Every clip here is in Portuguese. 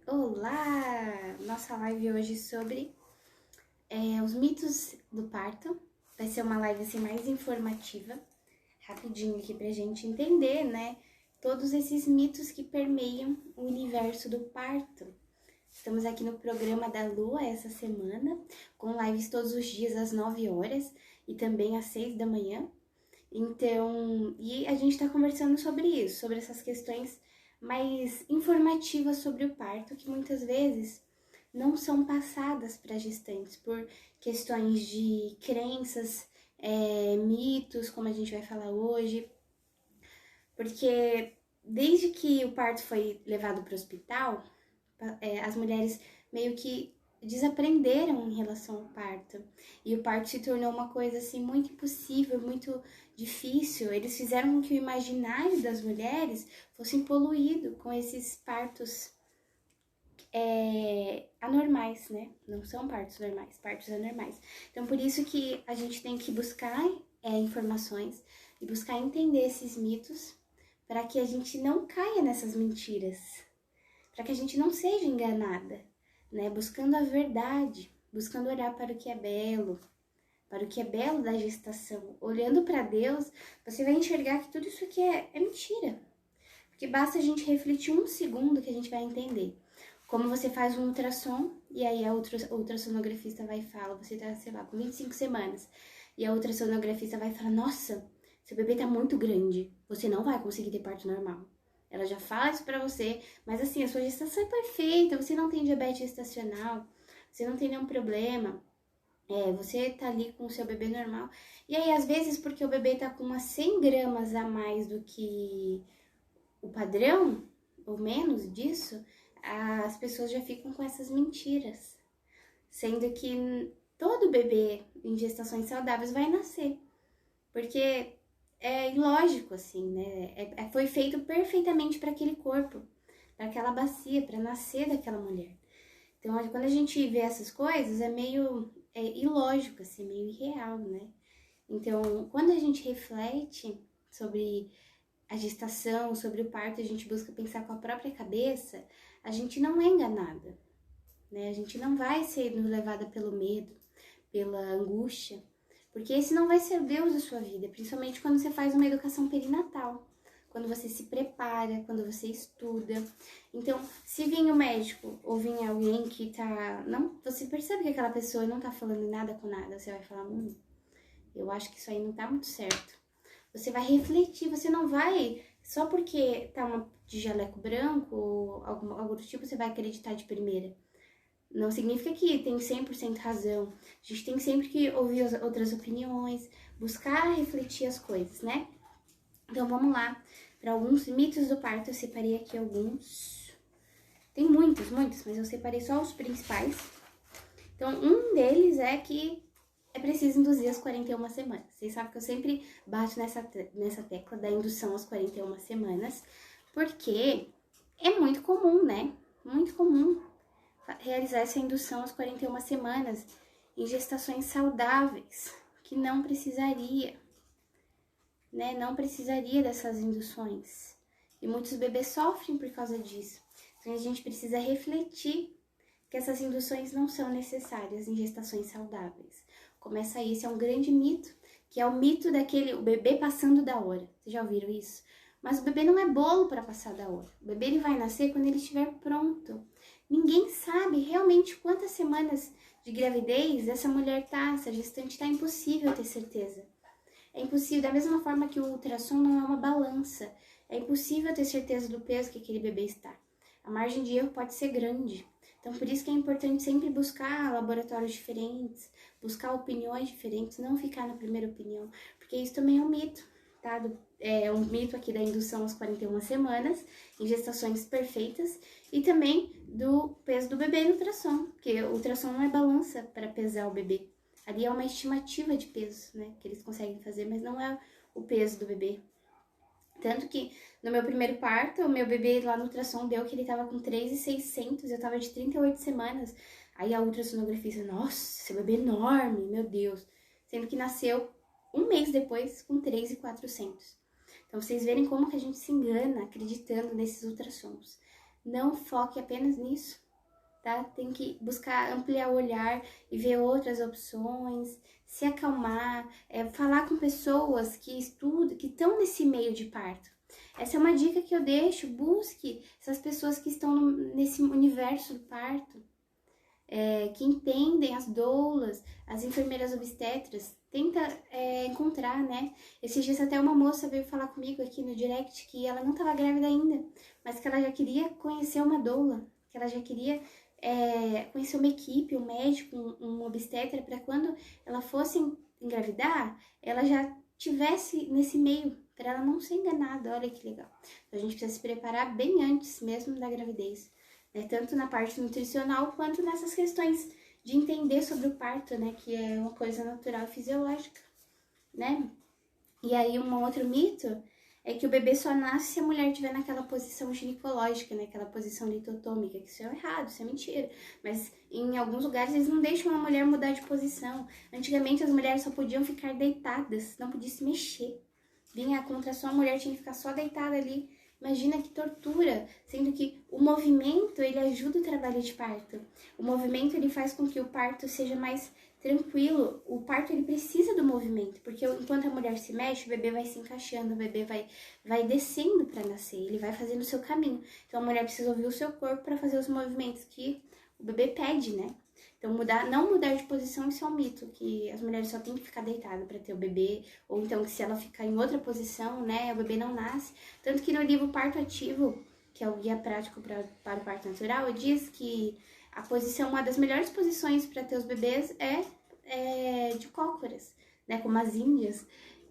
Olá! Nossa live hoje sobre os mitos do parto. Vai ser uma live assim mais informativa, rapidinho aqui pra gente entender, né? Todos esses mitos que permeiam o universo do parto. Estamos aqui no programa da Lua essa semana, com lives todos os dias às 9 horas e também às 6 da manhã. Então, e a gente tá conversando sobre isso, sobre essas questões mais informativas sobre o parto, que muitas vezes não são passadas para gestantes por questões de crenças, mitos, como a gente vai falar hoje, porque desde que o parto foi levado para o hospital, as mulheres meio que desaprenderam em relação ao parto. E o parto se tornou uma coisa assim muito impossível, muito difícil. Eles fizeram com que o imaginário das mulheres fosse poluído com esses partos anormais, né? Não são partos normais, partos anormais. Então, por isso que a gente tem que buscar informações e buscar entender esses mitos para que a gente não caia nessas mentiras, para que a gente não seja enganada, né? Buscando a verdade, buscando olhar para o que é belo, para o que é belo da gestação. Olhando para Deus, você vai enxergar que tudo isso aqui é mentira. Porque basta a gente refletir um segundo que a gente vai entender. Como você faz um ultrassom e aí a ultrassonografista vai falar, você tá, sei lá, com 25 semanas, e a ultrassonografista vai falar, nossa, seu bebê tá muito grande, você não vai conseguir ter parto normal. Ela já fala isso pra você, mas assim, a sua gestação é perfeita, você não tem diabetes gestacional, você não tem nenhum problema, você tá ali com o seu bebê normal. E aí, às vezes, porque o bebê tá com umas 100 gramas a mais do que o padrão, ou menos disso, as pessoas já ficam com essas mentiras. Sendo que todo bebê em gestações saudáveis vai nascer. Porque é ilógico, assim, né? Foi feito perfeitamente para aquele corpo, para aquela bacia, para nascer daquela mulher. Então, quando a gente vê essas coisas, é meio ilógico, assim, meio irreal, né? Então, quando a gente reflete sobre a gestação, sobre o parto, a gente busca pensar com a própria cabeça, a gente não é enganada, né? A gente não vai ser levada pelo medo, pela angústia, porque esse não vai ser o Deus da sua vida, principalmente quando você faz uma educação perinatal, quando você se prepara, quando você estuda. Então, se vir o médico ou vir alguém que tá... não, você percebe que aquela pessoa não tá falando nada com nada, você vai falar, eu acho que isso aí não tá muito certo. Você vai refletir, você não vai, só porque tá de jaleco branco ou algo do tipo, você vai acreditar de primeira. Não significa que tem 100% razão. A gente tem sempre que ouvir as outras opiniões, buscar refletir as coisas, né? Então vamos lá, para alguns mitos do parto, eu separei aqui alguns. Tem muitos, mas eu separei só os principais. Então um deles é que é preciso induzir às 41 semanas. Vocês sabem que eu sempre bato nessa tecla da indução às 41 semanas, porque é muito comum, né? Muito comum realizar essa indução às 41 semanas em gestações saudáveis, que não precisaria, né? Não precisaria dessas induções. E muitos bebês sofrem por causa disso. Então a gente precisa refletir que essas induções não são necessárias em gestações saudáveis. Começa aí, esse é um grande mito, que é o mito o bebê passando da hora. Vocês já ouviram isso? Mas o bebê não é bolo para passar da hora. O bebê ele vai nascer quando ele estiver pronto. Ninguém sabe realmente quantas semanas de gravidez essa mulher tá, essa gestante tá, impossível ter certeza. É impossível, da mesma forma que o ultrassom não é uma balança. É impossível ter certeza do peso que aquele bebê está. A margem de erro pode ser grande. Então, por isso que é importante sempre buscar laboratórios diferentes, buscar opiniões diferentes, não ficar na primeira opinião, porque isso também é um mito, tá? É um mito aqui da indução às 41 semanas, em gestações perfeitas, e também do peso do bebê no ultrassom, porque o ultrassom não é balança para pesar o bebê. Ali é uma estimativa de peso, né, que eles conseguem fazer, mas não é o peso do bebê. Tanto que no meu primeiro parto, o meu bebê lá no ultrassom deu que ele tava com 3.600, eu tava de 38 semanas. Aí a ultrassonografista, nossa, seu bebê é enorme, meu Deus. Sendo que nasceu um mês depois com 3.400. Então vocês verem como que a gente se engana acreditando nesses ultrassons. não foque apenas nisso, tá? Tem que buscar ampliar o olhar e ver outras opções, se acalmar, falar com pessoas que estudam, que estão nesse meio de parto. Essa é uma dica que eu deixo, busque essas pessoas que estão nesse universo do parto, que entendem as doulas, as enfermeiras obstetras, tenta encontrar, né? Esses dias até uma moça veio falar comigo aqui no direct que ela não estava grávida ainda, mas que ela já queria conhecer uma doula, que ela já queria conhecer uma equipe, um médico, um obstetra, para quando ela fosse engravidar, ela já tivesse nesse meio, para ela não ser enganada. Olha que legal. Então, a gente precisa se preparar bem antes mesmo da gravidez, né? Tanto na parte nutricional quanto nessas questões de entender sobre o parto, né? Que é uma coisa natural e fisiológica, né? E aí, um outro mito é que o bebê só nasce se a mulher estiver naquela posição ginecológica, né? Aquela posição litotômica, que isso é errado, isso é mentira. Mas em alguns lugares eles não deixam a mulher mudar de posição. Antigamente as mulheres só podiam ficar deitadas, não podiam se mexer. Vinha a contração, a mulher tinha que ficar só deitada ali. Imagina que tortura, sendo que o movimento, ele ajuda o trabalho de parto. O movimento, ele faz com que o parto seja mais tranquilo. O parto, ele precisa do movimento, porque enquanto a mulher se mexe, o bebê vai se encaixando, o bebê vai descendo para nascer, ele vai fazendo o seu caminho. Então, a mulher precisa ouvir o seu corpo para fazer os movimentos que o bebê pede, né? Então, não mudar de posição, isso é um mito, que as mulheres só têm que ficar deitadas para ter o bebê, ou então que se ela ficar em outra posição, né, o bebê não nasce. Tanto que no livro Parto Ativo, que é o guia prático para o parto natural, diz que a posição, uma das melhores posições para ter os bebês é de cócoras, né, como as índias,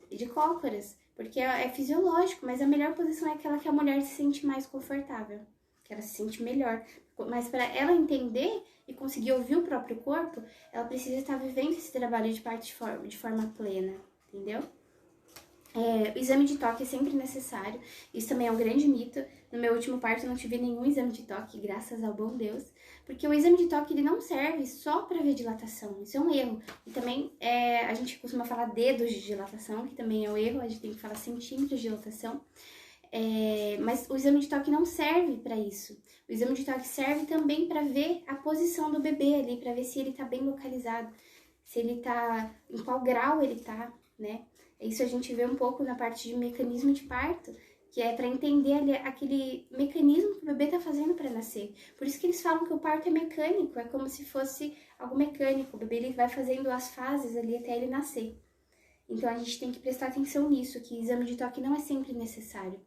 de cócoras, porque é fisiológico, mas a melhor posição é aquela que a mulher se sente mais confortável, que ela se sente melhor. Mas para ela entender e conseguir ouvir o próprio corpo, ela precisa estar vivendo esse trabalho de parto de forma plena, entendeu? O exame de toque é sempre necessário, isso também é um grande mito. No meu último parto eu não tive nenhum exame de toque, graças ao bom Deus, porque o exame de toque ele não serve só para ver dilatação, isso é um erro. E também a gente costuma falar dedos de dilatação, que também é um erro, a gente tem que falar centímetros de dilatação. Mas o exame de toque não serve para isso. O exame de toque serve também para ver a posição do bebê ali, para ver se ele está bem localizado, se ele está, em qual grau ele está, né? Isso a gente vê um pouco na parte de mecanismo de parto, que é para entender ali, aquele mecanismo que o bebê está fazendo para nascer. Por isso que eles falam que o parto é mecânico, é como se fosse algo mecânico. O bebê ele vai fazendo as fases ali até ele nascer. Então a gente tem que prestar atenção nisso, que exame de toque não é sempre necessário.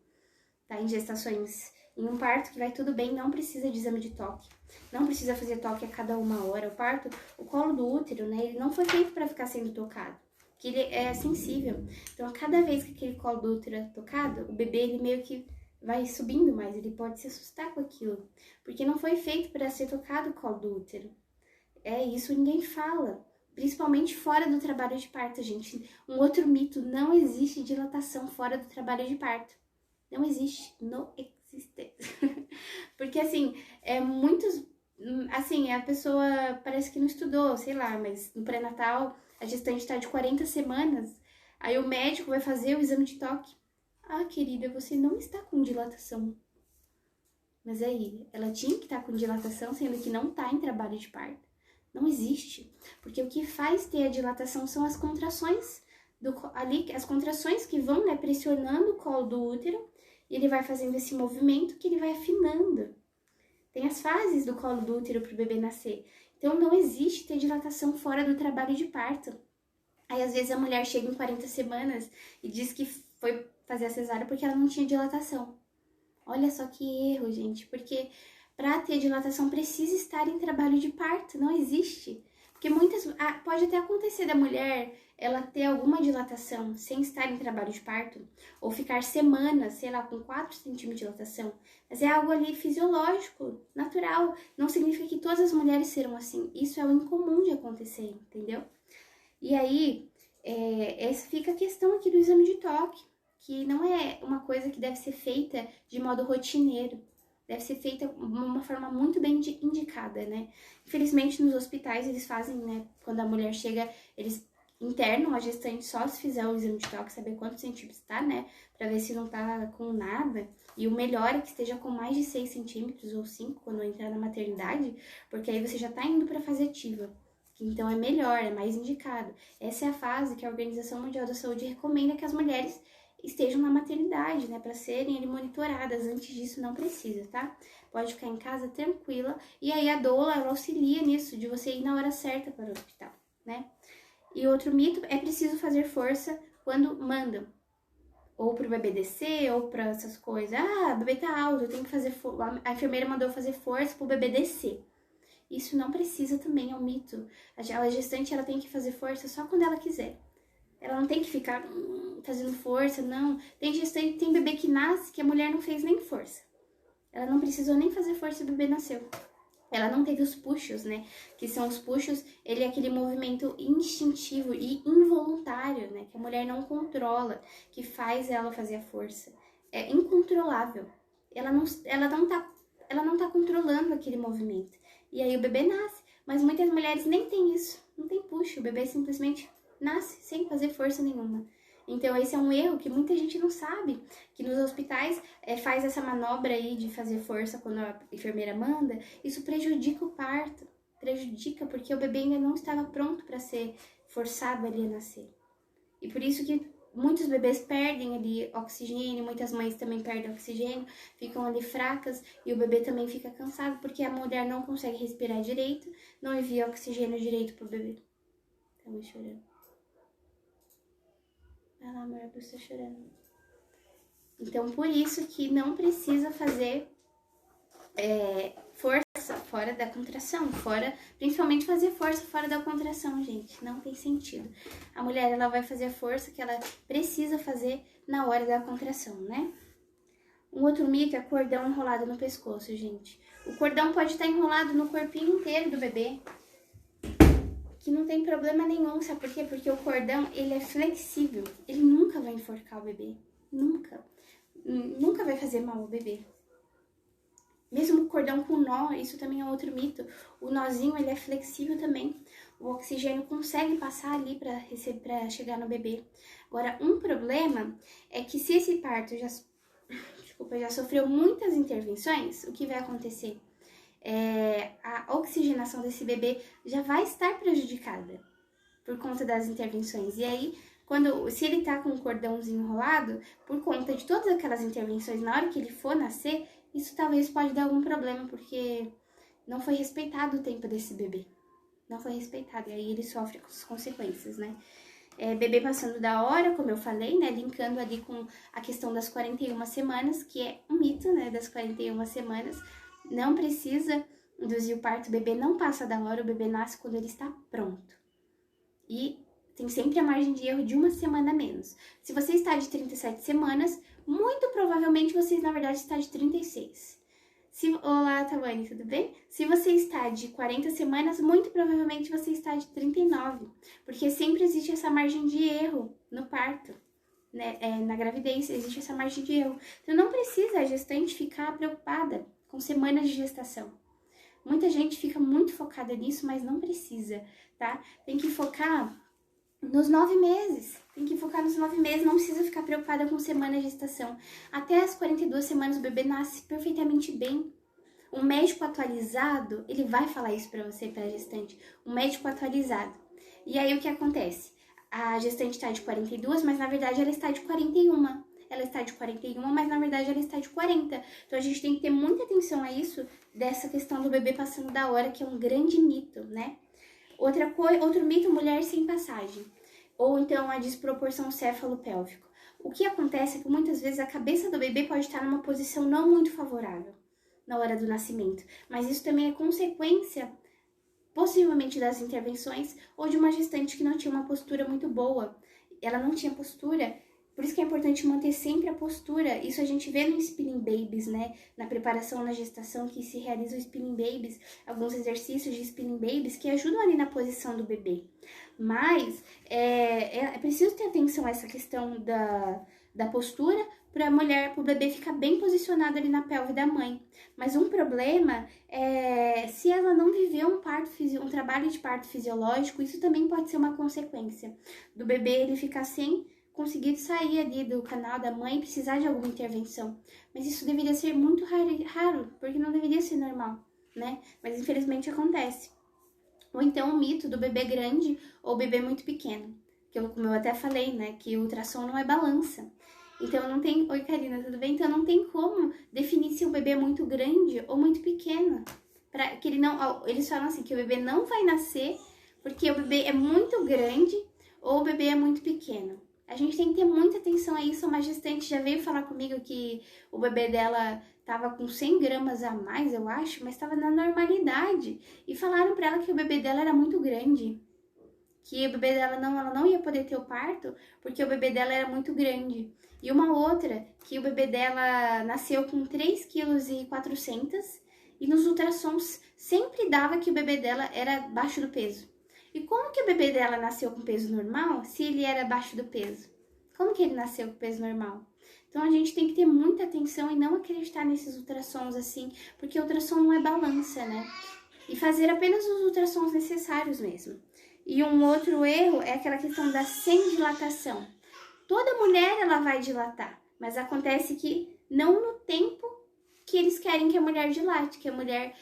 Tá? Em gestações, em um parto que vai tudo bem, não precisa de exame de toque. Não precisa fazer toque a cada 1 hora. O parto, o colo do útero, né, ele não foi feito para ficar sendo tocado, que ele é sensível. Então, a cada vez que aquele colo do útero é tocado, o bebê, ele meio que vai subindo mais, ele pode se assustar com aquilo, porque não foi feito para ser tocado o colo do útero. Isso ninguém fala, principalmente fora do trabalho de parto, gente. Um outro mito, não existe dilatação fora do trabalho de parto. Não existe, não existe. Porque, assim, assim, a pessoa parece que não estudou, sei lá, mas no pré-natal a gestante está de 40 semanas, aí o médico vai fazer o exame de toque. Ah, querida, você não está com dilatação. Mas aí, ela tinha que estar com dilatação, sendo que não está em trabalho de parto. Não existe. Porque o que faz ter a dilatação são as contrações, as contrações que vão, né, pressionando o colo do útero, e ele vai fazendo esse movimento que ele vai afinando. Tem as fases do colo do útero para o bebê nascer. Então, não existe ter dilatação fora do trabalho de parto. Aí, às vezes, a mulher chega em 40 semanas e diz que foi fazer a cesárea porque ela não tinha dilatação. Olha só que erro, gente. Porque para ter dilatação precisa estar em trabalho de parto. Não existe. Porque pode até acontecer da mulher ela ter alguma dilatação sem estar em trabalho de parto, ou ficar semanas, sei lá, com 4 centímetros de dilatação, mas é algo ali fisiológico, natural. Não significa que todas as mulheres serão assim. Isso é o incomum de acontecer, entendeu? E aí, essa fica a questão aqui do exame de toque, que não é uma coisa que deve ser feita de modo rotineiro. Deve ser feita de uma forma muito bem indicada, né? Infelizmente, nos hospitais, eles fazem, né? Quando a mulher chega, eles internam a gestante só se fizer o exame de toque, saber quantos centímetros tá, né? Pra ver se não tá com nada. E o melhor é que esteja com mais de 6 centímetros ou 5 quando entrar na maternidade, porque aí você já tá indo pra fase ativa. Então é melhor, é mais indicado. Essa é a fase que a Organização Mundial da Saúde recomenda que as mulheres estejam na maternidade, né? Pra serem ali monitoradas. Antes disso não precisa, tá? Pode ficar em casa tranquila. E aí a doula, ela auxilia nisso, de você ir na hora certa para o hospital, né? E outro mito é preciso fazer força quando mandam. Ou pro bebê descer, ou pra essas coisas. Ah, o bebê tá alto, eu tenho que fazer força. A enfermeira mandou fazer força pro bebê descer. Isso não precisa também, é um mito. A gestante, ela tem que fazer força só quando ela quiser. Ela não tem que ficar fazendo força, não. Tem gestante, tem bebê que nasce que a mulher não fez nem força. Ela não precisou nem fazer força e o bebê nasceu. Ela não teve os puxos, né? Que são os puxos, ele é aquele movimento instintivo e involuntário, né? Que a mulher não controla, que faz ela fazer a força. É incontrolável. Ela não tá controlando aquele movimento. E aí o bebê nasce. Mas muitas mulheres nem têm isso. Não tem puxo. O bebê simplesmente nasce sem fazer força nenhuma. Então esse é um erro que muita gente não sabe, que nos hospitais faz essa manobra aí de fazer força quando a enfermeira manda, isso prejudica o parto, prejudica porque o bebê ainda não estava pronto para ser forçado ali a nascer. E por isso que muitos bebês perdem ali oxigênio, muitas mães também perdem oxigênio, ficam ali fracas e o bebê também fica cansado porque a mulher não consegue respirar direito, não envia oxigênio direito pro bebê. Tá me chorando. Vai lá, amor, você tá chorando. Então, por isso que não precisa fazer força fora da contração, principalmente fazer força fora da contração, gente. Não tem sentido. A mulher, ela vai fazer a força que ela precisa fazer na hora da contração, né? Um outro mito é cordão enrolado no pescoço, gente. O cordão pode estar enrolado no corpinho inteiro do bebê, que não tem problema nenhum, sabe por quê? Porque o cordão, ele é flexível, ele nunca vai enforcar o bebê, nunca vai fazer mal ao bebê. Mesmo o cordão com nó, isso também é outro mito, o nozinho, ele é flexível também, o oxigênio consegue passar ali para chegar no bebê. Agora, um problema é que se esse parto já sofreu muitas intervenções, o que vai acontecer? A oxigenação desse bebê já vai estar prejudicada por conta das intervenções. E aí, se ele tá com um cordãozinho enrolado, por conta de todas aquelas intervenções, na hora que ele for nascer, isso talvez pode dar algum problema, porque não foi respeitado o tempo desse bebê. Não foi respeitado, e aí ele sofre com as consequências, né? Bebê passando da hora, como eu falei, né? Linkando ali com a questão das 41 semanas, que é um mito, né? Das 41 semanas. Não precisa induzir o parto, o bebê não passa da hora, o bebê nasce quando ele está pronto. E tem sempre a margem de erro de uma semana a menos. Se você está de 37 semanas, muito provavelmente você, na verdade, está de 36. Olá, Tawane, tudo bem? Se você está de 40 semanas, muito provavelmente você está de 39. Porque sempre existe essa margem de erro no parto. Né? Na gravidez existe essa margem de erro. Então não precisa a gestante ficar preocupada com semanas de gestação. Muita gente fica muito focada nisso, mas não precisa, tá? Tem que focar nos 9 meses. Tem que focar nos 9 meses, não precisa ficar preocupada com semana de gestação. Até as 42 semanas o bebê nasce perfeitamente bem. Um médico atualizado, ele vai falar isso pra você, pra gestante. Um médico atualizado. E aí o que acontece? A gestante está de 42, mas na verdade ela está de 41. Ela está de 41, mas na verdade ela está de 40. Então a gente tem que ter muita atenção a isso, dessa questão do bebê passando da hora, que é um grande mito, né? Outro mito, mulher sem passagem. Ou então a desproporção céfalo-pélvico. O que acontece é que muitas vezes a cabeça do bebê pode estar numa posição não muito favorável na hora do nascimento. Mas isso também é consequência, possivelmente, das intervenções ou de uma gestante que não tinha uma postura muito boa. Ela não tinha postura. Por isso que é importante manter sempre a postura. Isso a gente vê no Spinning Babies, né? Na preparação, na gestação, que se realiza o Spinning Babies, alguns exercícios de Spinning Babies que ajudam ali na posição do bebê. Mas é preciso ter atenção a essa questão da postura para o bebê ficar bem posicionado ali na pelve da mãe. Mas um problema é se ela não viveu um trabalho de parto fisiológico, isso também pode ser uma consequência do bebê ele ficar sem conseguir sair ali do canal da mãe e precisar de alguma intervenção. Mas isso deveria ser muito raro, porque não deveria ser normal, né? Mas infelizmente acontece. Ou então o mito do bebê grande ou bebê muito pequeno. Como eu até falei, né? Que o ultrassom não é balança. Então não tem... Oi, Karina, tudo bem? Então não tem como definir se o bebê é muito grande ou muito pequeno. Que ele não... Eles falam assim, que o bebê não vai nascer porque o bebê é muito grande ou o bebê é muito pequeno. A gente tem que ter muita atenção a isso. Uma gestante já veio falar comigo que o bebê dela tava com 100 gramas a mais, eu acho, mas estava na normalidade. E falaram para ela que o bebê dela era muito grande. Que o bebê dela ela não ia poder ter o parto porque o bebê dela era muito grande. E uma outra, que o bebê dela nasceu com 3,4 kg e nos ultrassons sempre dava que o bebê dela era baixo do peso. E como que o bebê dela nasceu com peso normal se ele era abaixo do peso? Como que ele nasceu com peso normal? Então a gente tem que ter muita atenção e não acreditar nesses ultrassons assim, porque ultrassom não é balança, né? E fazer apenas os ultrassons necessários mesmo. E um outro erro é aquela questão da sem dilatação. Toda mulher ela vai dilatar, mas acontece que não no tempo que eles querem que a mulher dilate, que a mulher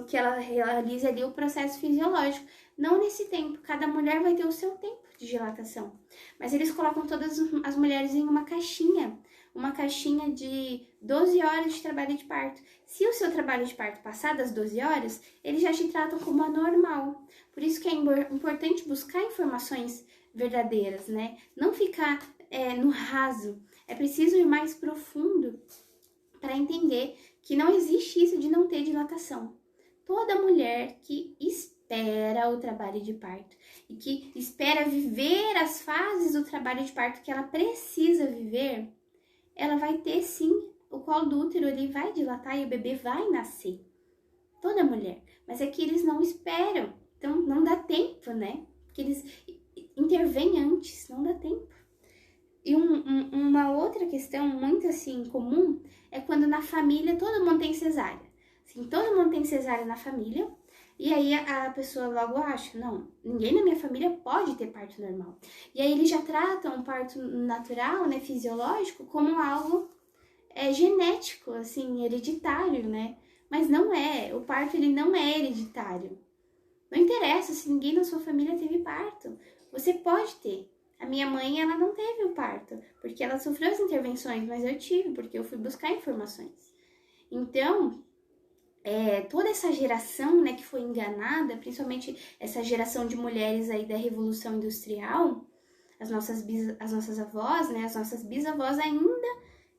que ela realize ali o processo fisiológico. Não nesse tempo, cada mulher vai ter o seu tempo de dilatação. Mas eles colocam todas as mulheres em uma caixinha de 12 horas de trabalho de parto. Se o seu trabalho de parto passar das 12 horas, eles já te tratam como anormal. Por isso que é importante buscar informações verdadeiras, né? Não ficar no raso. É preciso ir mais profundo para entender que não existe isso de não ter dilatação. Toda mulher que espera o trabalho de parto e que espera viver as fases do trabalho de parto que ela precisa viver, ela vai ter sim, o colo do útero ele vai dilatar e o bebê vai nascer. Toda mulher. Mas é que eles não esperam. Então não dá tempo, né? Porque eles intervêm antes, não dá tempo. E uma outra questão muito assim comum é quando na família todo mundo tem cesárea. Assim, todo mundo tem cesárea na família. E aí a pessoa logo acha, não, ninguém na minha família pode ter parto normal. E aí eles já tratam o parto natural, né, fisiológico, como algo genético, assim, hereditário, né? Mas não é, o parto ele não é hereditário. Não interessa se ninguém na sua família teve parto, você pode ter. A minha mãe, ela não teve o parto, porque ela sofreu as intervenções, mas eu tive, porque eu fui buscar informações. Então, toda essa geração, né, que foi enganada, principalmente essa geração de mulheres aí da Revolução Industrial, as nossas avós, né, as nossas bisavós ainda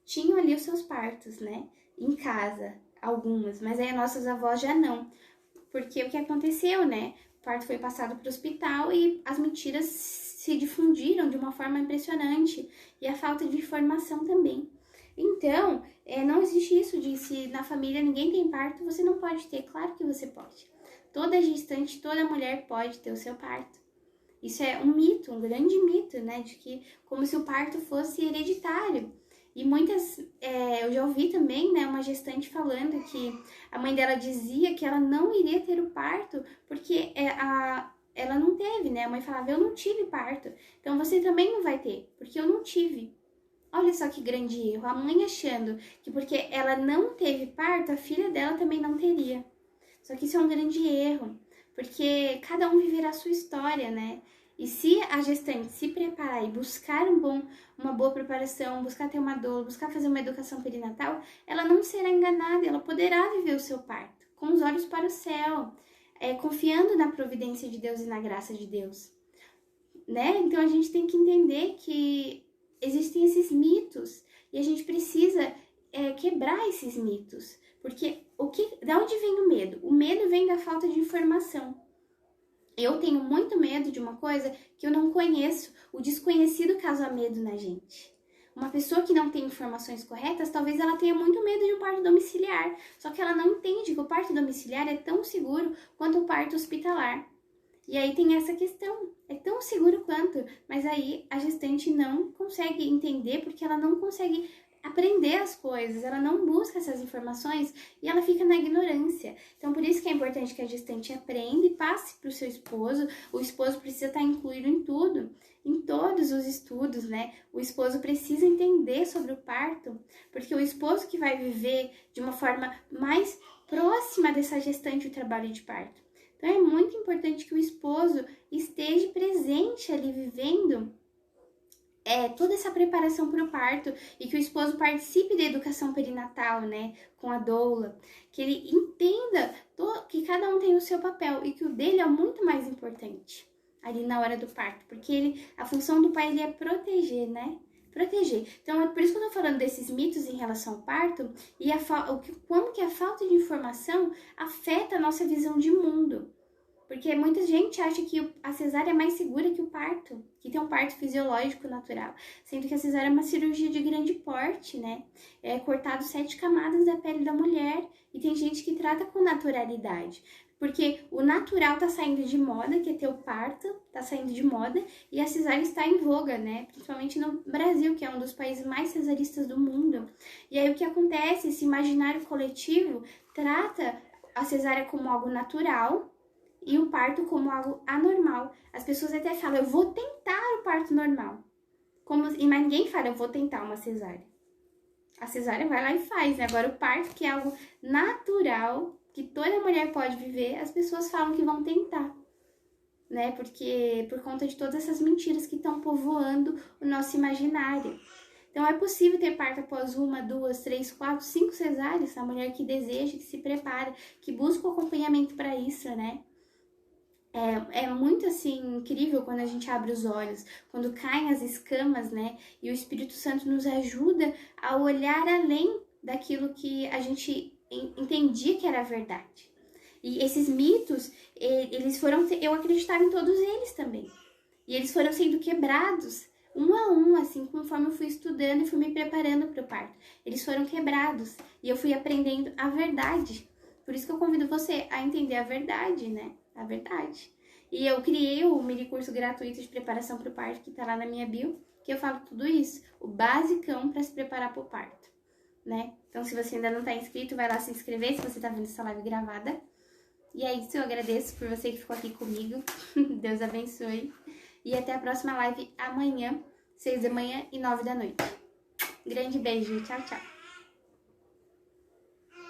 tinham ali os seus partos, né, em casa, algumas, mas aí as nossas avós já não, porque o que aconteceu, né, o parto foi passado para o hospital e as mentiras se difundiram de uma forma impressionante e a falta de informação também. Então, não existe isso de se na família ninguém tem parto, você não pode ter. Claro que você pode. Toda gestante, toda mulher pode ter o seu parto. Isso é um mito, um grande mito, né? De que como se o parto fosse hereditário. E muitas, eu já ouvi também, né, uma gestante falando que a mãe dela dizia que ela não iria ter o parto porque ela não teve, né? A mãe falava, eu não tive parto, então você também não vai ter, porque eu não tive. Olha só que grande erro, a mãe achando que porque ela não teve parto, a filha dela também não teria. Só que isso é um grande erro, porque cada um viverá a sua história, né? E se a gestante se preparar e buscar uma boa preparação, buscar ter uma doula, buscar fazer uma educação perinatal, ela não será enganada, ela poderá viver o seu parto, com os olhos para o céu, confiando na providência de Deus e na graça de Deus, né? Então a gente tem que entender que existem esses mitos e a gente precisa quebrar esses mitos, porque da onde vem o medo? O medo vem da falta de informação. Eu tenho muito medo de uma coisa que eu não conheço. O desconhecido causa medo na gente. Uma pessoa que não tem informações corretas, talvez ela tenha muito medo de um parto domiciliar. Só que ela não entende que o parto domiciliar é tão seguro quanto o parto hospitalar. E aí tem essa questão. É tão seguro quanto, mas aí a gestante não consegue entender porque ela não consegue aprender as coisas, ela não busca essas informações e ela fica na ignorância. Então, por isso que é importante que a gestante aprenda e passe para o seu esposo. O esposo precisa estar incluído em tudo, em todos os estudos, né? O esposo precisa entender sobre o parto, porque o esposo que vai viver de uma forma mais próxima dessa gestante o trabalho de parto. Então, é muito importante que o esposo esteja presente ali vivendo toda essa preparação para o parto e que o esposo participe da educação perinatal, né, com a doula, que ele entenda que cada um tem o seu papel e que o dele é muito mais importante ali na hora do parto, porque a função do pai ele é proteger, né? Proteger. Então, é por isso que eu tô falando desses mitos em relação ao parto e como que a falta de informação afeta a nossa visão de mundo. Porque muita gente acha que a cesárea é mais segura que o parto, que tem um parto fisiológico natural. Sendo que a cesárea é uma cirurgia de grande porte, né? É cortado 7 camadas da pele da mulher. E tem gente que trata com naturalidade. Porque o natural tá saindo de moda, que é ter o parto, tá saindo de moda. E a cesárea está em voga, né? Principalmente no Brasil, que é um dos países mais cesaristas do mundo. E aí o que acontece? Esse imaginário coletivo trata a cesárea como algo natural e o parto como algo anormal. As pessoas até falam, eu vou tentar o parto normal. Mas ninguém fala, eu vou tentar uma cesárea. A cesárea vai lá e faz, né? Agora o parto, que é algo natural, que toda mulher pode viver, as pessoas falam que vão tentar, né? Porque por conta de todas essas mentiras que estão povoando o nosso imaginário. Então é possível ter parto após 1, 2, 3, 4, 5 cesáreas, a mulher que deseja, que se prepara, que busca o acompanhamento para isso, né? É muito, assim, incrível quando a gente abre os olhos, quando caem as escamas, né? E o Espírito Santo nos ajuda a olhar além daquilo que a gente entendia que era verdade. E esses mitos, eu acreditava em todos eles também. E eles foram sendo quebrados, um a um, assim, conforme eu fui estudando e fui me preparando para o parto. Eles foram quebrados e eu fui aprendendo a verdade. Por isso que eu convido você a entender a verdade, né? A verdade. E eu criei o mini curso gratuito de preparação para o parto, que tá lá na minha bio, que eu falo tudo isso, o basicão para se preparar para o parto, né? Então, se você ainda não tá inscrito, vai lá se inscrever, se você tá vendo essa live gravada. E é isso, eu agradeço por você que ficou aqui comigo. Deus abençoe. E até a próxima live amanhã, 6 da manhã e 9 da noite. Grande beijo, tchau, tchau.